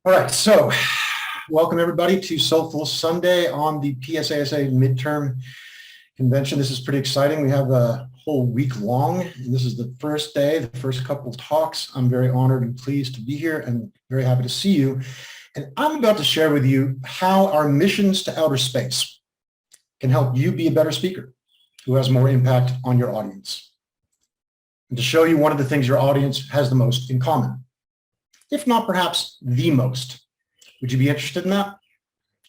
All right, so welcome everybody to Soulful Sunday on the PSASA Midterm Convention. This is pretty exciting. We have a whole week long, and this is the first day, the first couple of talks. I'm very honored and pleased to be here and very happy to see you. And I'm about to share with you how our missions to outer space can help you be a better speaker who has more impact on your audience. And to show you one of the things your audience has the most in common, if not perhaps the most. Would you be interested in that?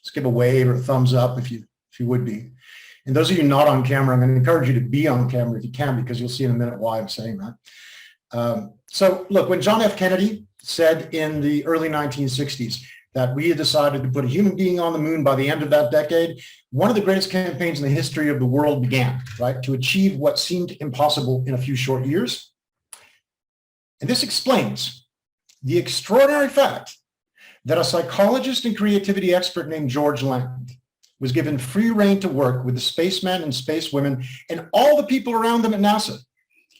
Just give a wave or a thumbs up if you would be. And those of you not on camera, I'm going to encourage you to be on camera if you can, because you'll see in a minute why I'm saying that. So look, when John F. Kennedy said in the early 1960s that we had decided to put a human being on the moon by the end of that decade, one of the greatest campaigns in the history of the world began, right, to achieve what seemed impossible in a few short years. And this explains the extraordinary fact that a psychologist and creativity expert named George Land was given free rein to work with the spacemen and spacewomen and all the people around them at NASA,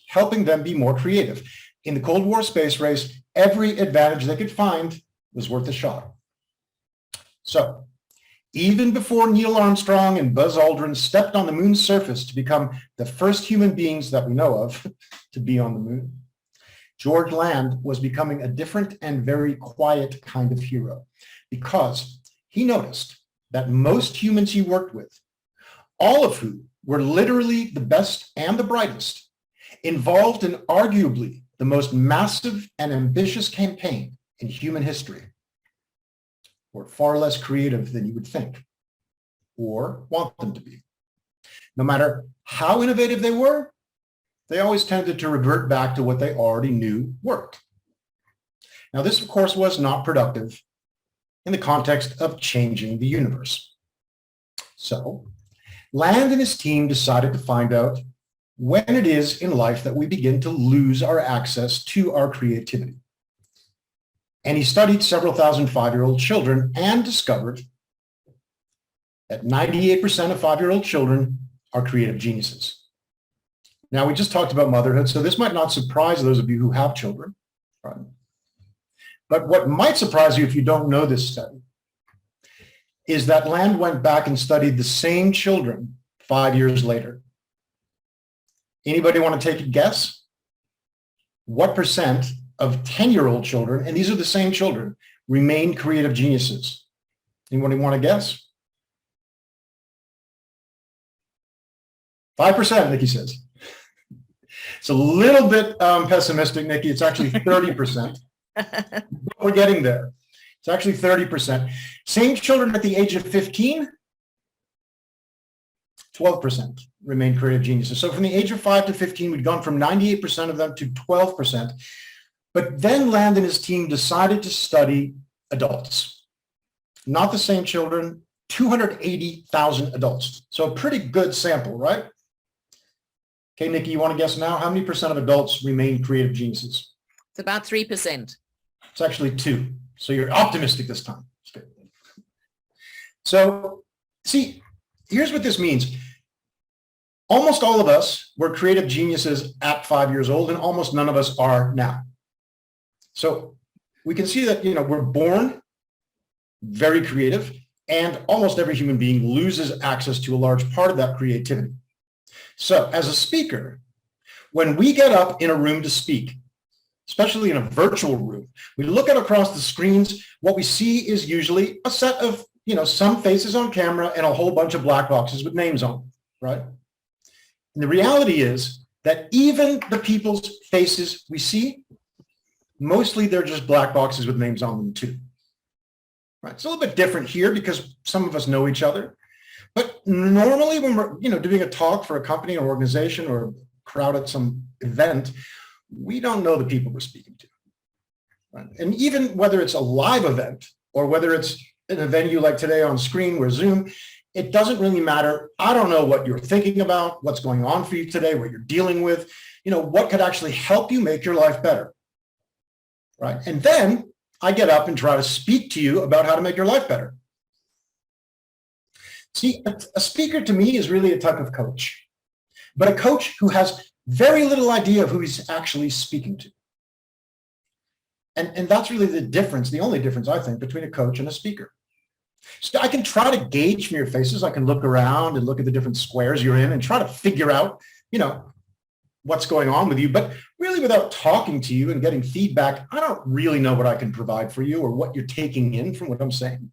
helping them be more creative. In the Cold War space race, every advantage they could find was worth a shot. So, even before Neil Armstrong and Buzz Aldrin stepped on the moon's surface to become the first human beings that we know of to be on the moon, George Land was becoming a different and very quiet kind of hero, because he noticed that most humans he worked with, all of whom were literally the best and the brightest, involved in arguably the most massive and ambitious campaign in human history, were far less creative than you would think or want them to be. No matter how innovative they were, they always tended to revert back to what they already knew worked. Now, this, of course, was not productive in the context of changing the universe. So, Land and his team decided to find out when it is in life that we begin to lose our access to our creativity. And he studied several thousand five-year-old children and discovered that 98% of five-year-old children are creative geniuses. Now, we just talked about motherhood, so this might not surprise those of you who have children. Right? But what might surprise you if you don't know this study is that Land went back and studied the same children 5 years later. Anybody want to take a guess? What percent of 10-year-old children, and these are the same children, remain creative geniuses? Anybody want to guess? 5%, Nikki says. It's a little bit pessimistic, Nikki. It's actually 30%. But we're getting there. It's actually 30%. Same children at the age of 15, 12% remain creative geniuses. So from the age of 5 to 15, we'd gone from 98% of them to 12%. But then Land and his team decided to study adults. Not the same children, 280,000 adults. So a pretty good sample, right? Okay, Nikki, you want to guess now? How many percent of adults remain creative geniuses? It's about 3%. It's actually 2. So you're optimistic this time. So, see, here's what this means. Almost all of us were creative geniuses at 5 years old, and almost none of us are now. So we can see that, we're born very creative, and almost every human being loses access to a large part of that creativity. So as a speaker, when we get up in a room to speak, especially in a virtual room, we look at across the screens, what we see is usually a set of, some faces on camera and a whole bunch of black boxes with names on them, right? And the reality is that even the people's faces we see, mostly they're just black boxes with names on them too. Right? It's a little bit different here because some of us know each other. But normally when we're, doing a talk for a company or organization or a crowd at some event, we don't know the people we're speaking to. Right? And even whether it's a live event or whether it's in a venue like today on screen or Zoom, it doesn't really matter. I don't know what you're thinking about, what's going on for you today, what you're dealing with, what could actually help you make your life better. Right? And then I get up and try to speak to you about how to make your life better. See, a speaker to me is really a type of coach, but a coach who has very little idea of who he's actually speaking to. And that's really the difference, the only difference, I think, between a coach and a speaker. So I can try to gauge from your faces. I can look around and look at the different squares you're in and try to figure out, what's going on with you. But really, without talking to you and getting feedback, I don't really know what I can provide for you or what you're taking in from what I'm saying.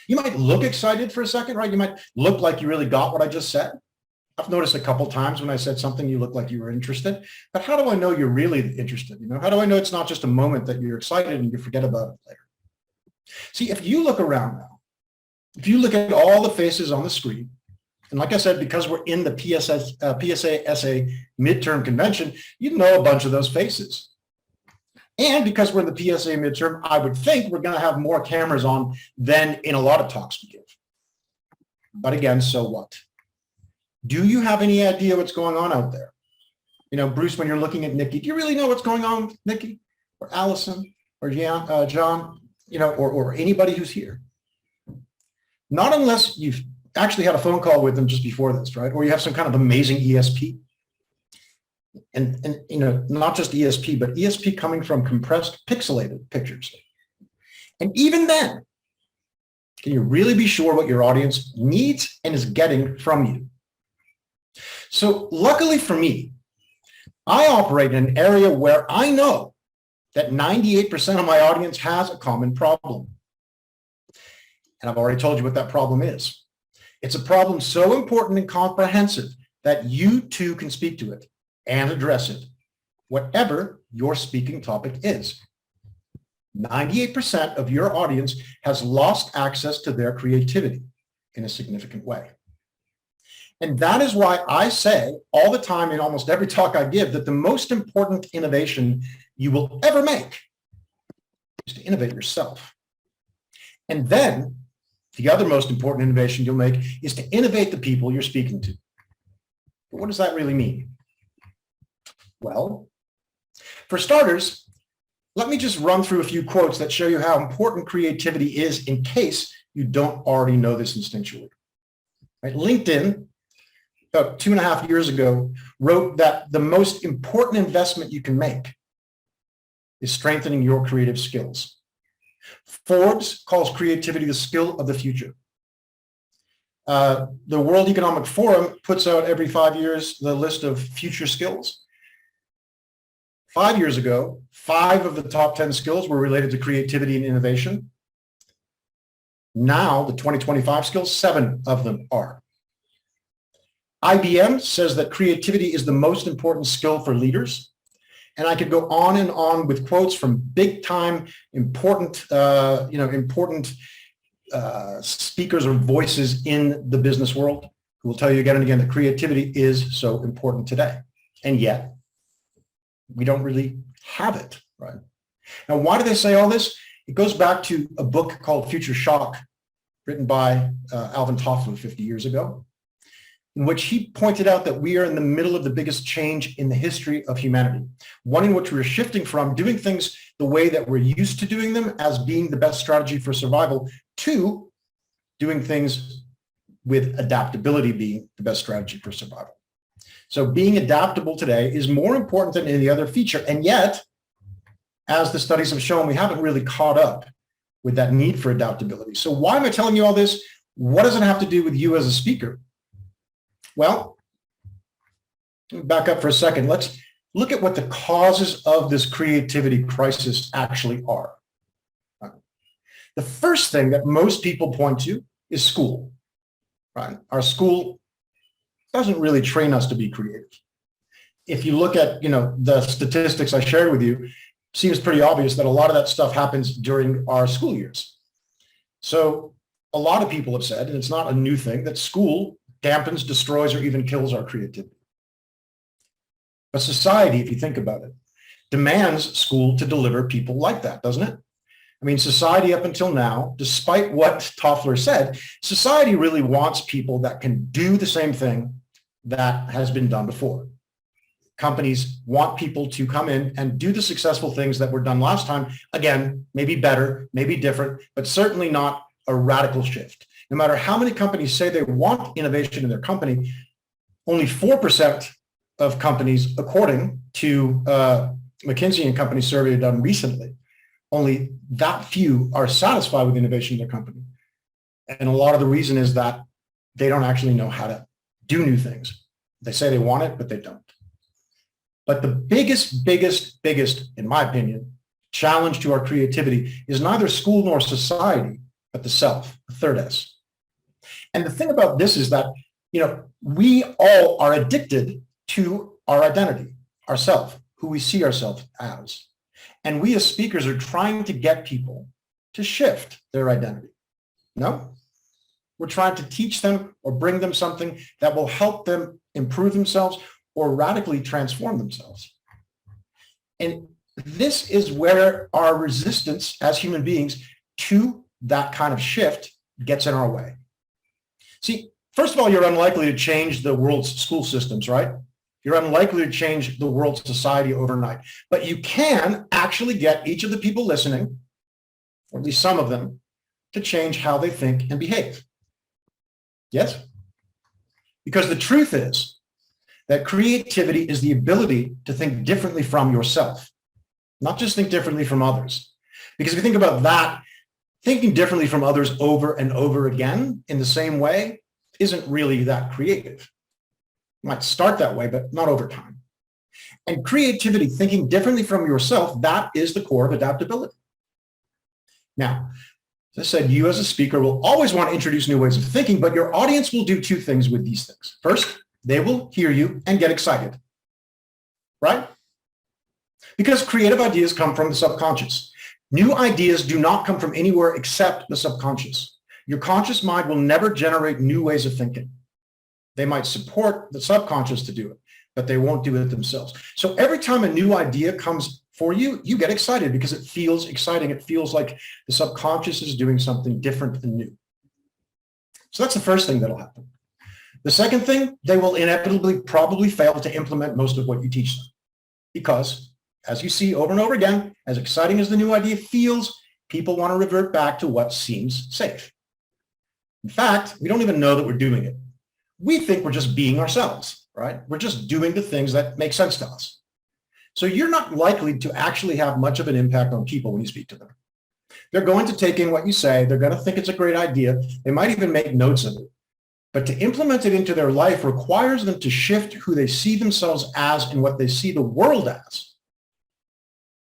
You might look excited for a second, right? You might look like you really got what I just said. I've noticed a couple times when I said something, you look like you were interested. But how do I know you're really interested? How do I know it's not just a moment that you're excited and you forget about it later? See, if you look around now, if you look at all the faces on the screen, and like I said, because we're in the PSASA Midterm Convention, you know a bunch of those faces. And because we're in the PSA Midterm, I would think we're going to have more cameras on than in a lot of talks we give. But again, so what? Do you have any idea what's going on out there? Bruce, when you're looking at Nikki, do you really know what's going on with Nikki or Allison or John, or anybody who's here? Not unless you've actually had a phone call with them just before this, right? Or you have some kind of amazing ESP. And not just ESP, but ESP coming from compressed, pixelated pictures. And even then, can you really be sure what your audience needs and is getting from you? So luckily for me, I operate in an area where I know that 98% of my audience has a common problem. And I've already told you what that problem is. It's a problem so important and comprehensive that you too can speak to it and address it, whatever your speaking topic is. 98% of your audience has lost access to their creativity in a significant way. And that is why I say all the time in almost every talk I give that the most important innovation you will ever make is to innovate yourself. And then the other most important innovation you'll make is to innovate the people you're speaking to. But what does that really mean? Well, for starters, let me just run through a few quotes that show you how important creativity is in case you don't already know this instinctually. Right? LinkedIn, about 2.5 years ago, wrote that the most important investment you can make is strengthening your creative skills. Forbes calls creativity the skill of the future. The World Economic Forum puts out every 5 years the list of future skills. 5 years ago, 5 of the top 10 skills were related to creativity and innovation. Now, the 2025 skills, 7 of them are. IBM says that creativity is the most important skill for leaders. And I could go on and on with quotes from big time important speakers or voices in the business world who will tell you again and again that creativity is so important today. And yet, we don't really have it, right? Now, why do they say all this? It goes back to a book called Future Shock, written by Alvin Toffler 50 years ago, in which he pointed out that we are in the middle of the biggest change in the history of humanity, one in which we're shifting from doing things the way that we're used to doing them as being the best strategy for survival to doing things with adaptability being the best strategy for survival. So being adaptable today is more important than any other feature. And yet, as the studies have shown, we haven't really caught up with that need for adaptability. So why am I telling you all this? What does it have to do with you as a speaker? Well, back up for a second. Let's look at what the causes of this creativity crisis actually are. The first thing that most people point to is school, right? Our school doesn't really train us to be creative. If you look at, the statistics I shared with you, it seems pretty obvious that a lot of that stuff happens during our school years. So a lot of people have said, and it's not a new thing, that school dampens, destroys, or even kills our creativity. But society, if you think about it, demands school to deliver people like that, doesn't it? I mean, society up until now, despite what Toffler said, society really wants people that can do the same thing that has been done before. Companies want people to come in and do the successful things that were done last time. Again, maybe better, maybe different, but certainly not a radical shift. No matter how many companies say they want innovation in their company, only 4% of companies, according to McKinsey & Company survey done recently, only that few are satisfied with innovation in their company. And a lot of the reason is that they don't actually know how to do new things. They say they want it, but they don't. But the biggest, in my opinion, challenge to our creativity is neither school nor society, but the self, the third S. And the thing about this is that, we all are addicted to our identity, ourself, who we see ourselves as. And we as speakers are trying to get people to shift their identity. No? We're trying to teach them or bring them something that will help them improve themselves or radically transform themselves. And this is where our resistance as human beings to that kind of shift gets in our way. See, first of all, you're unlikely to change the world's school systems, right? You're unlikely to change the world's society overnight, but you can actually get each of the people listening, or at least some of them, to change how they think and behave. Yes? Because the truth is that creativity is the ability to think differently from yourself, not just think differently from others. Because if you think about that, thinking differently from others over and over again in the same way isn't really that creative. It might start that way, but not over time. And creativity, thinking differently from yourself, that is the core of adaptability. Now, as I said, you as a speaker will always want to introduce new ways of thinking, but your audience will do two things with these things. First, they will hear you and get excited, right? Because creative ideas come from the subconscious. New ideas do not come from anywhere except the subconscious. Your conscious mind will never generate new ways of thinking. They might support the subconscious to do it, but they won't do it themselves. So every time a new idea comes for you, you get excited because it feels exciting. It feels like the subconscious is doing something different and new. So that's the first thing that'll happen. The second thing, they will inevitably probably fail to implement most of what you teach them. Because, as you see over and over again, as exciting as the new idea feels, people want to revert back to what seems safe. In fact, we don't even know that we're doing it. We think we're just being ourselves, right? We're just doing the things that make sense to us. So you're not likely to actually have much of an impact on people when you speak to them. They're going to take in what you say. They're going to think it's a great idea. They might even make notes of it. But to implement it into their life requires them to shift who they see themselves as and what they see the world as.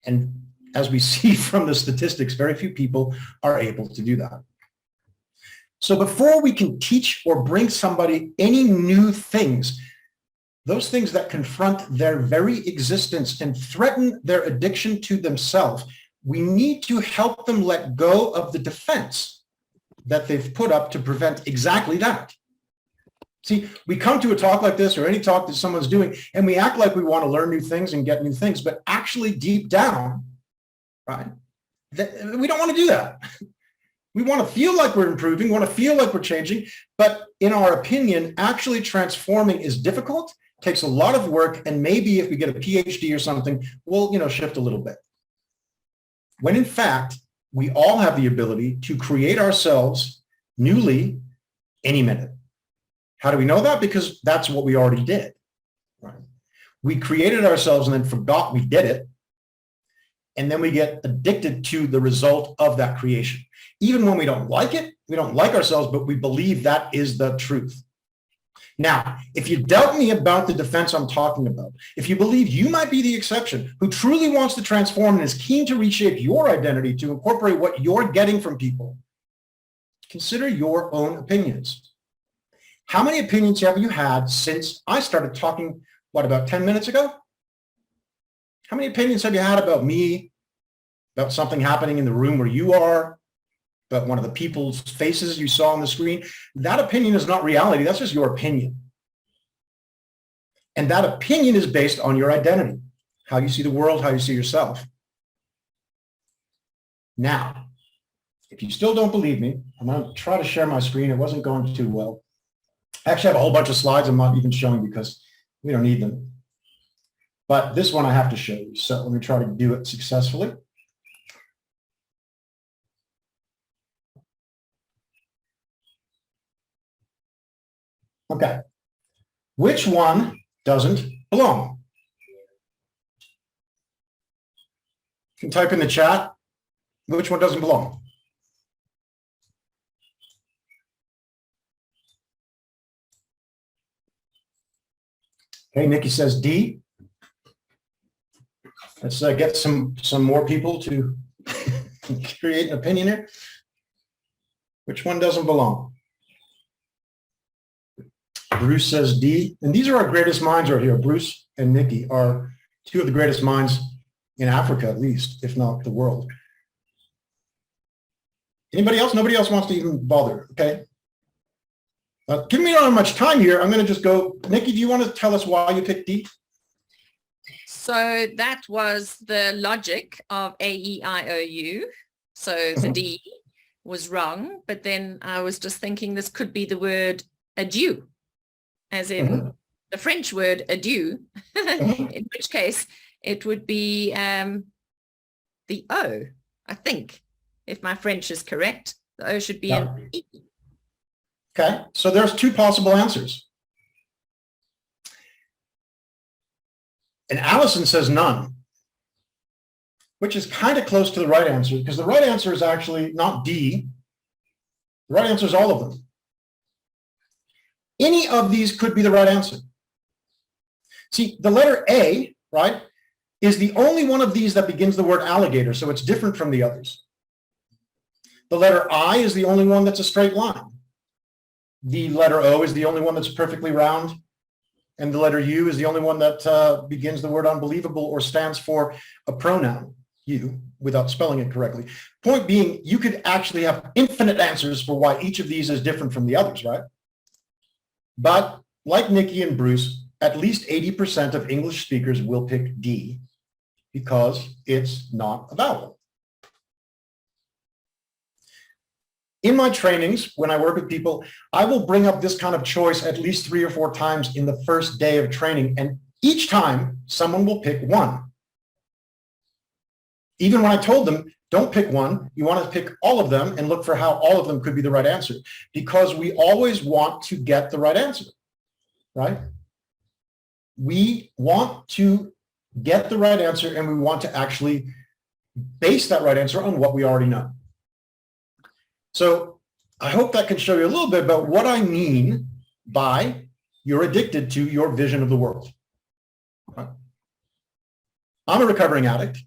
And as we see from the statistics, very few people are able to do that. So before we can teach or bring somebody any new things, those things that confront their very existence and threaten their addiction to themselves, we need to help them let go of the defense that they've put up to prevent exactly that. See, we come to a talk like this or any talk that someone's doing, and we act like we want to learn new things and get new things, but actually deep down, right, we don't want to do that. We want to feel like we're improving, want to feel like we're changing, but in our opinion, actually transforming is difficult, takes a lot of work, and maybe if we get a PhD or something, we'll, shift a little bit. When in fact, we all have the ability to create ourselves newly any minute. How do we know that? Because that's what we already did. Right? We created ourselves and then forgot we did it. And then we get addicted to the result of that creation. Even when we don't like it, we don't like ourselves, but we believe that is the truth. Now, if you doubt me about the defense I'm talking about, if you believe you might be the exception who truly wants to transform and is keen to reshape your identity to incorporate what you're getting from people, consider your own opinions. How many opinions have you had since I started talking, about 10 minutes ago? How many opinions have you had about me, about something happening in the room where you are, about one of the people's faces you saw on the screen? That opinion is not reality. That's just your opinion. And that opinion is based on your identity, how you see the world, how you see yourself. Now, if you still don't believe me, I'm going to try to share my screen. It wasn't going too well. I actually have a whole bunch of slides I'm not even showing because we don't need them. But this one I have to show you. So let me try to do it successfully. Okay. Which one doesn't belong? You can type in the chat Which one doesn't belong? Okay, Nikki says D. Let's get some more people to create an opinion here. Which one doesn't belong? Bruce says D. And these are our greatest minds right here. Bruce and Nikki are two of the greatest minds in Africa, at least, if not the world. Anybody else? Nobody else wants to even bother, okay? Give me not much time here. I'm going to just go. Nikki, do you want to tell us why you picked D? So that was the logic of A-E-I-O-U. So the D was wrong, but then I was just thinking this could be the word adieu, as in the French word adieu, in which case it would be the O, I think, if my French is correct. The O should be an E. Okay, so there's two possible answers. And Allison says none, which is kind of close to the right answer, because the right answer is actually not D. The right answer is all of them. Any of these could be the right answer. See, the letter A, right, is the only one of these that begins the word alligator, so it's different from the others. The letter I is the only one that's a straight line. The letter O is the only one that's perfectly round. And the letter U is the only one that begins the word unbelievable or stands for a pronoun, you, without spelling it correctly. Point being, you could actually have infinite answers for why each of these is different from the others, right? But like Nikki and Bruce, at least 80% of English speakers will pick D because it's not a vowel. In my trainings, when I work with people, I will bring up this kind of choice at least 3 or 4 times in the first day of training. And each time, someone will pick one. Even when I told them, don't pick one, you want to pick all of them and look for how all of them could be the right answer. Because we always want to get the right answer, right? We want to get the right answer, and we want to actually base that right answer on what we already know. So I hope that can show you a little bit about what I mean by you're addicted to your vision of the world. I'm a recovering addict,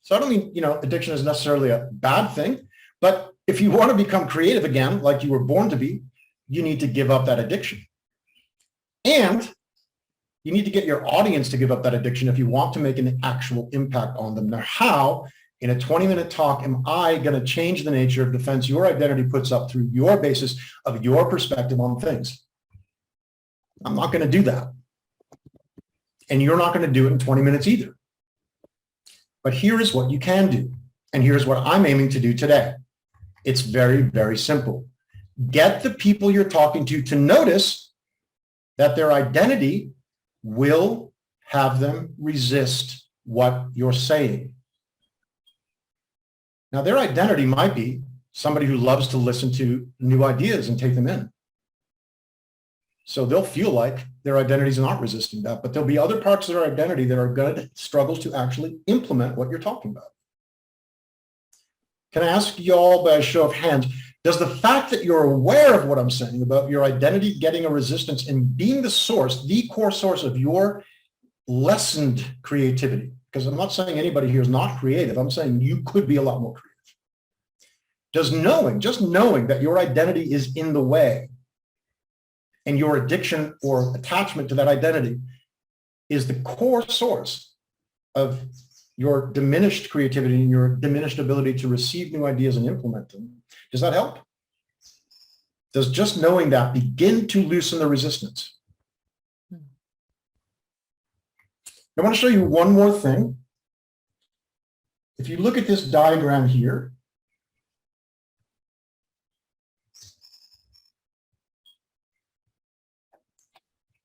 so I don't mean, addiction is necessarily a bad thing, but if you want to become creative again, like you were born to be, you need to give up that addiction. And you need to get your audience to give up that addiction if you want to make an actual impact on them. Now, how? In a 20-minute talk, am I going to change the nature of defense your identity puts up through your basis of your perspective on things? I'm not going to do that. And you're not going to do it in 20 minutes either. But here is what you can do. And here's what I'm aiming to do today. It's very, very simple. Get the people you're talking to notice that their identity will have them resist what you're saying. Now, their identity might be somebody who loves to listen to new ideas and take them in. So they'll feel like their identity is not resisting that, but there'll be other parts of their identity that are going to struggle to actually implement what you're talking about. Can I ask you all by a show of hands, does the fact that you're aware of what I'm saying about your identity getting a resistance and being the source, the core source of your lessened creativity, because I'm not saying anybody here is not creative. I'm saying you could be a lot more creative. Just knowing that your identity is in the way and your addiction or attachment to that identity is the core source of your diminished creativity and your diminished ability to receive new ideas and implement them. Does that help? Does just knowing that begin to loosen the resistance? I want to show you one more thing. If you look at this diagram here,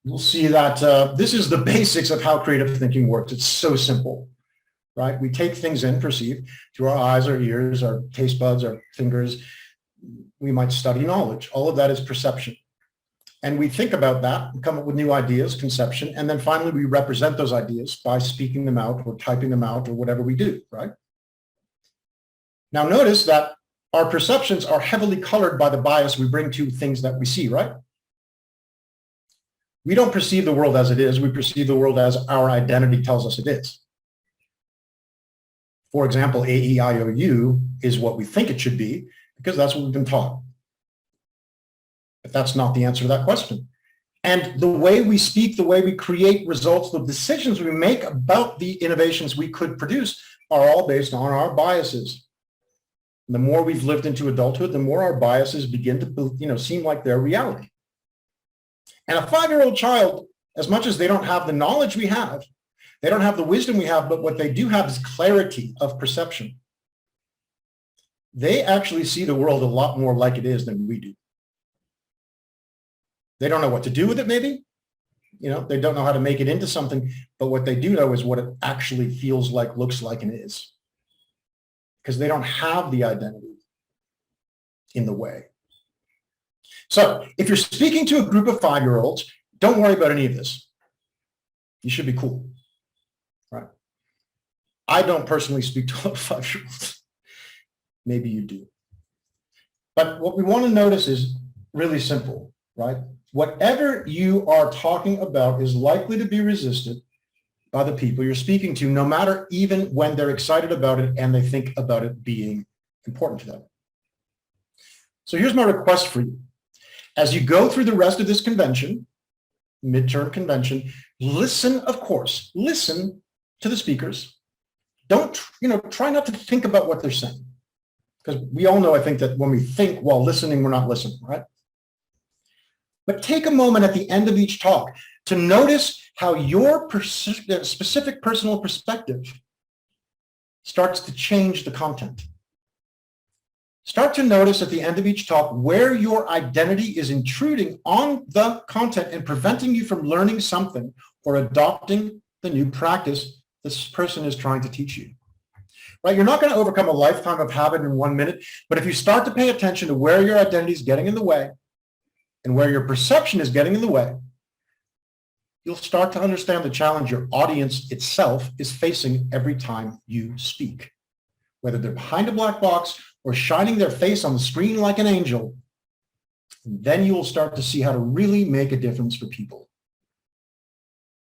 you'll see that this is the basics of how creative thinking works. It's so simple, right? We take things in, perceive, through our eyes, our ears, our taste buds, our fingers. We might study knowledge. All of that is perception. And we think about that and come up with new ideas, conception, and then finally we represent those ideas by speaking them out or typing them out or whatever we do, right? Now notice that our perceptions are heavily colored by the bias we bring to things that we see, right? We don't perceive the world as it is. We perceive the world as our identity tells us it is. For example, AEIOU is what we think it should be because that's what we've been taught. But that's not the answer to that question. And the way we speak, the way we create results, the decisions we make about the innovations we could produce are all based on our biases. And the more we've lived into adulthood, the more our biases begin to seem like their reality. And a 5-year-old child, as much as they don't have the knowledge we have, they don't have the wisdom we have, but what they do have is clarity of perception. They actually see the world a lot more like it is than we do. They don't know what to do with it, maybe. They don't know how to make it into something, but what they do know is what it actually feels like, looks like, and is. Because they don't have the identity in the way. So if you're speaking to a group of 5-year-olds, don't worry about any of this. You should be cool, right? I don't personally speak to a lot of 5-year-olds. Maybe you do. But what we want to notice is really simple, right? Whatever you are talking about is likely to be resisted by the people you're speaking to, no matter even when they're excited about it and they think about it being important to them. So here's my request for you. As you go through the rest of this convention, midterm convention, listen, of course, listen to the speakers. Don't, try not to think about what they're saying. Because we all know, I think, that when we think while listening, we're not listening, right? But take a moment at the end of each talk to notice how your specific personal perspective starts to change the content. Start to notice at the end of each talk where your identity is intruding on the content and preventing you from learning something or adopting the new practice this person is trying to teach you. Right? You're not going to overcome a lifetime of habit in 1 minute, but if you start to pay attention to where your identity is getting in the way and where your perception is getting in the way, you'll start to understand the challenge your audience itself is facing every time you speak. Whether they're behind a black box or shining their face on the screen like an angel, then you will start to see how to really make a difference for people.